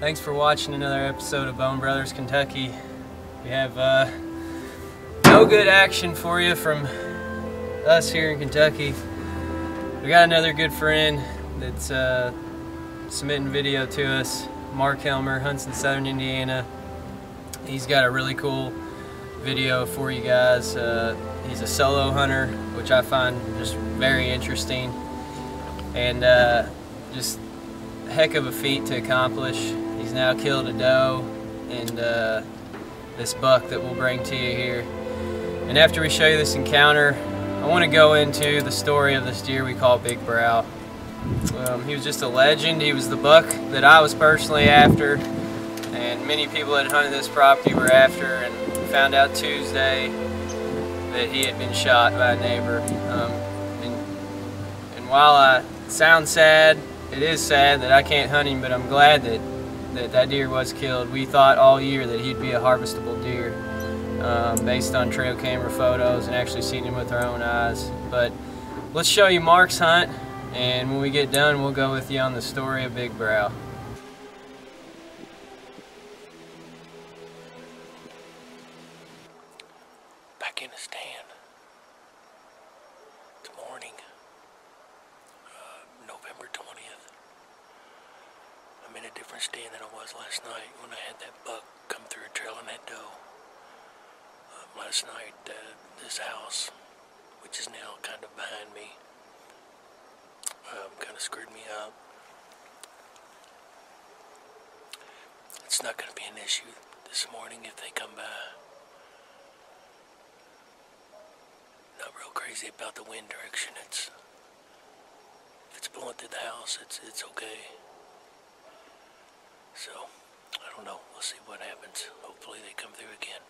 Thanks for watching another episode of Bone Brothers Kentucky. We have no good action for you from us here in Kentucky. We got another good friend that's submitting video to us, Mark Helmer, hunts in southern Indiana. He's got a really cool video for you guys. He's a solo hunter, which I find just very interesting, and just a heck of a feat to accomplish. He's now killed a doe and this buck that we'll bring to you here. And after we show you this encounter, I want to go into the story of this deer we call Big Brow. He was just a legend. He was the buck that I was personally after, and many people that hunted this property were after, and found out Tuesday that he had been shot by a neighbor. And while I sound sad, it is sad that I can't hunt him, but I'm glad that deer was killed. We thought all year that he'd be a harvestable deer, based on trail camera photos and actually seen him with our own eyes. But let's show you Mark's hunt, and when we get done, we'll go with you on the story of Big Brow. Back in the stand. It's morning, November 20th. I'm in a different stand than I was last night when I had that buck come through trailing that doe. Last night, this house, which is now kind of behind me, kind of screwed me up. It's not going to be an issue this morning if they come by. Not real crazy about the wind direction. If it's blowing through the house, it's okay. So, I don't know. We'll see what happens. Hopefully they come through again.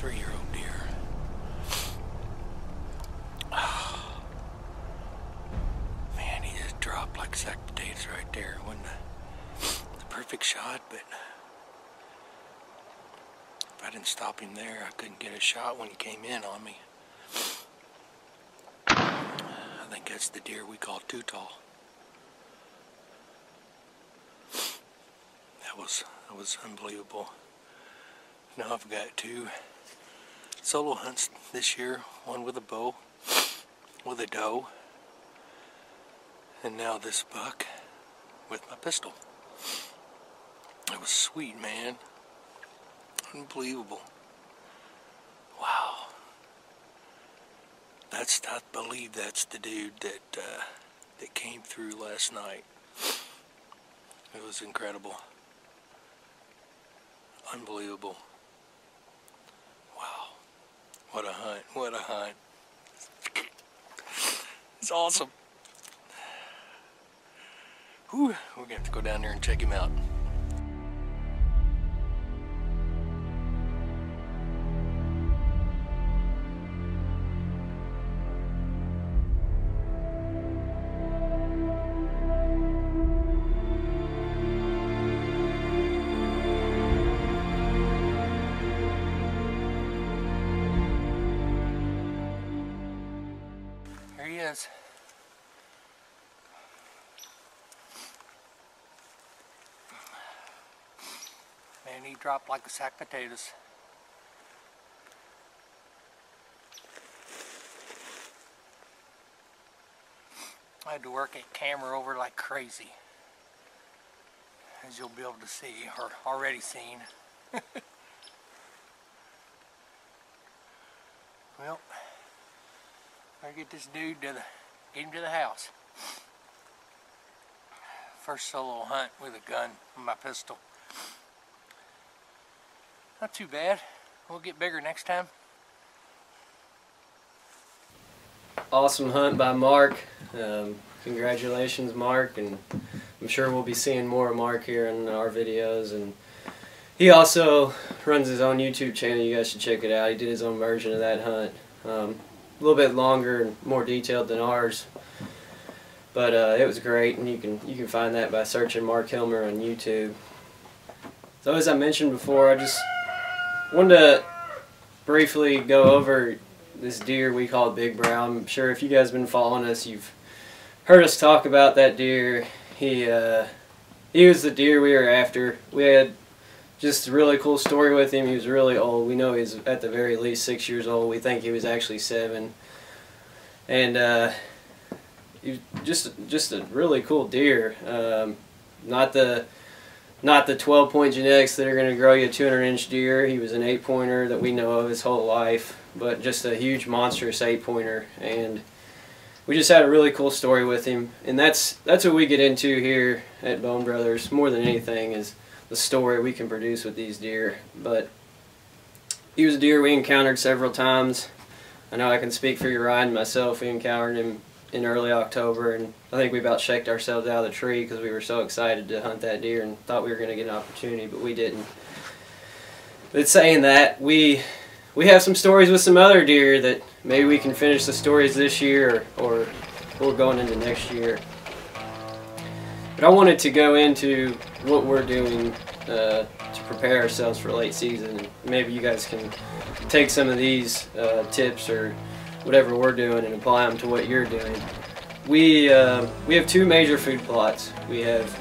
3-year-old deer. Oh, man, he just dropped like a sack of potatoes right there. It wasn't the perfect shot, but if I didn't stop him there, I couldn't get a shot when he came in on me. I think that's the deer we call too tall. That was unbelievable. Now I've got 2 solo hunts this year, one with a bow, with a doe, and now this buck with my pistol. It was sweet, man. Unbelievable. Wow. I believe that's the dude that came through last night. It was incredible. Unbelievable. Wow. What a hunt. What a hunt. It's awesome. Whew. We're going to have to go down there and check him out. Here he is. Man, he dropped like a sack of potatoes. I had to work that camera over like crazy, as you'll be able to see, or already seen. Well, I get this dude get him to the house. First solo hunt with a gun and my pistol. Not too bad. We'll get bigger next time. Awesome hunt by Mark. Congratulations, Mark, and I'm sure we'll be seeing more of Mark here in our videos. And he also runs his own YouTube channel. You guys should check it out. He did his own version of that hunt. A little bit longer and more detailed than ours, but it was great, and you can find that by searching Mark Hilmer on YouTube. So as I mentioned before, I just wanted to briefly go over this deer we call Big Brown. I'm sure if you guys have been following us, you've heard us talk about that deer. He was the deer we were after. We had just a really cool story with him. He was really old. We know he's at the very least 6 years old. We think he was actually 7. And he was just a really cool deer. Not the 12-point genetics that are going to grow you a 200-inch deer. He was an 8-pointer that we know of his whole life, but just a huge monstrous 8-pointer. And we just had a really cool story with him. And that's what we get into here at Bone Brothers more than anything, is the story we can produce with these deer. But he was a deer we encountered several times. I know I can speak for Uriah and myself. We encountered him in early October, and I think we about shaked ourselves out of the tree because we were so excited to hunt that deer and thought we were going to get an opportunity, but we didn't. But saying that, we have some stories with some other deer that maybe we can finish the stories this year or going into next year. But I wanted to go into what we're doing to prepare ourselves for late season, and maybe you guys can take some of these tips or whatever we're doing and apply them to what you're doing. We have 2 major food plots. We have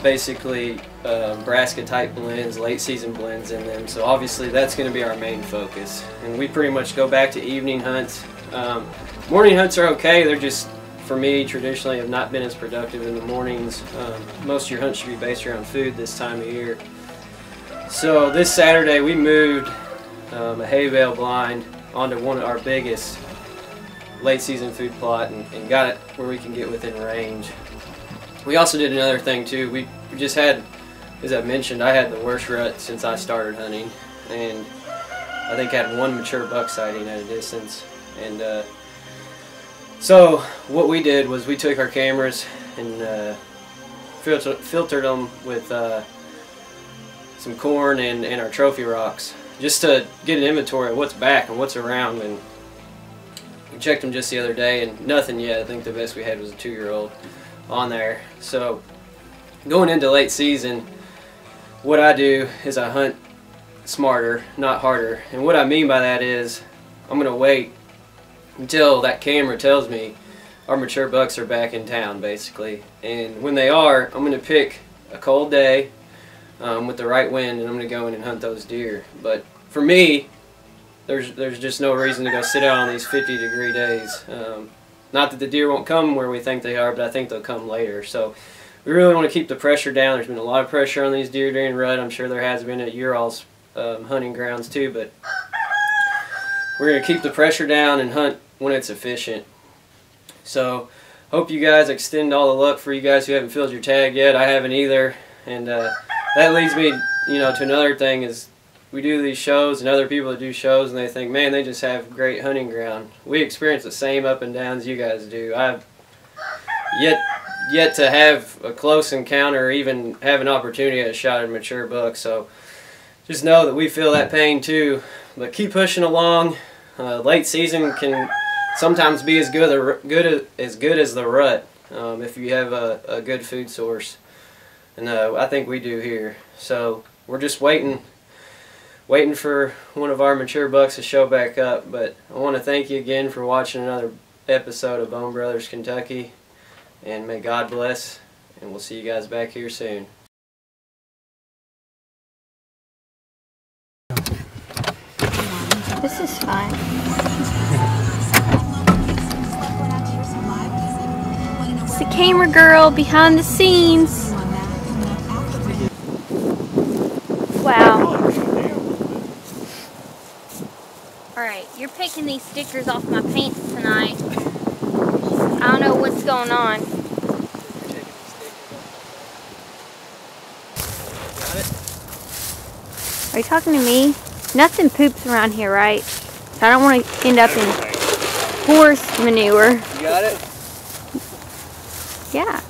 basically brassica type blends, late season blends in them, so obviously that's going to be our main focus. And we pretty much go back to evening hunts. Morning hunts are okay. They're just, for me, traditionally have not been as productive in the mornings. Most of your hunts should be based around food this time of year. So this Saturday we moved a hay bale blind onto one of our biggest late season food plot and got it where we can get within range. We also did another thing too. We just had, as I mentioned, I had the worst rut since I started hunting, and I think had 1 mature buck sighting at a distance. And so what we did was we took our cameras and filtered them with some corn and our trophy rocks, just to get an inventory of what's back and what's around. And we checked them just the other day, and nothing yet. I think the best we had was a 2-year-old on there. So going into late season, what I do is I hunt smarter, not harder. And what I mean by that is I'm going to wait until that camera tells me our mature bucks are back in town, basically. And when they are, I'm going to pick a cold day with the right wind, and I'm going to go in and hunt those deer. But for me, there's just no reason to go sit out on these 50-degree days. Not that the deer won't come where we think they are, but I think they'll come later. So we really want to keep the pressure down. There's been a lot of pressure on these deer during rut. I'm sure there has been at your all's hunting grounds too, but we're going to keep the pressure down and hunt when it's efficient. So hope you guys extend all the luck for you guys who haven't filled your tag yet. I haven't either. And that leads me, to another thing is we do these shows, and other people that do shows, and they think, man, they just have great hunting ground. We experience the same up and downs you guys do. I've yet to have a close encounter or even have an opportunity at a shot at a mature buck. So just know that we feel that pain too. But keep pushing along. Late season can sometimes be as good as the rut if you have a good food source, and I think we do here. So we're just waiting for one of our mature bucks to show back up. But I want to thank you again for watching another episode of Bone Brothers Kentucky, and may God bless, and we'll see you guys back here soon. This is fun. It's the camera girl behind the scenes. Wow. Alright, you're picking these stickers off my pants tonight. I don't know what's going on. Are you talking to me? Nothing poops around here, right? So I don't want to end up in horse manure. You got it? Yeah.